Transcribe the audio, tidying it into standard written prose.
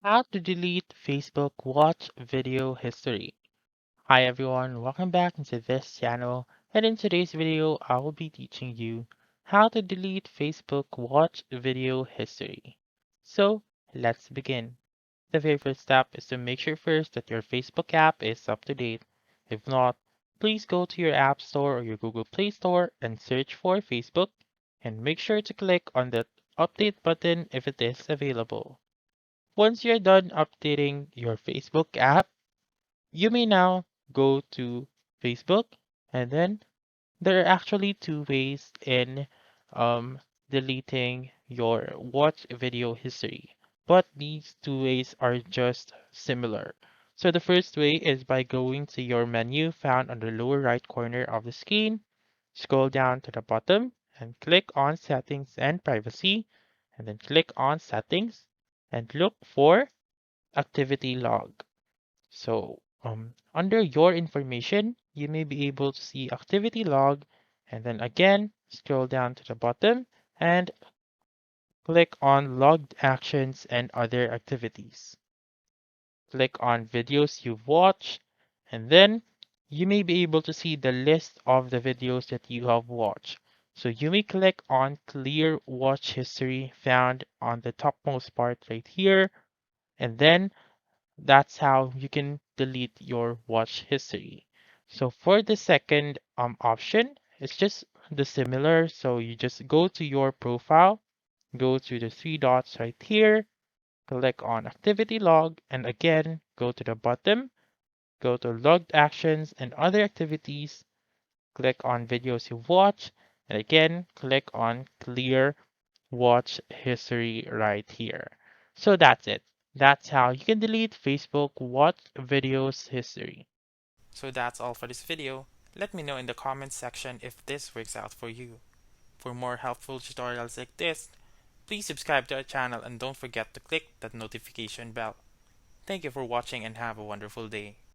How to delete Facebook Watch video history. Hi everyone, welcome back into this channel, and in today's video I will be teaching you how to delete Facebook Watch video history. So let's begin. The very first step is to make sure first that your Facebook app is up to date. If not, please go to your App Store or your Google Play Store and search for Facebook, and make sure to click on the update button if it is available. Once you're done updating your Facebook app, you may now go to Facebook, and then there are actually two ways in um, deleting your watch video history, but these two ways are just similar. So the first way is by going to your menu found on the lower right corner of the screen, scroll down to the bottom, and click on Settings and Privacy, and then click on Settings, and look for activity log. So under your information, you may be able to see activity log, and then again, scroll down to the bottom and click on logged actions and other activities. Click on videos you've watched, and then you may be able to see the list of the videos that you have watched. So you may click on clear watch history found on the topmost part right here, and then that's how you can delete your watch history. So for the second option, it's just the similar. So you just go to your profile, go to the three dots right here, click on activity log, and again, go to the bottom, go to logged actions and other activities, click on videos you watch, and again, click on clear watch history right here. So that's it. That's how you can delete Facebook watch videos history. So that's all for this video. Let me know in the comments section if this works out for you. For more helpful tutorials like this, please subscribe to our channel and don't forget to click that notification bell. Thank you for watching and have a wonderful day.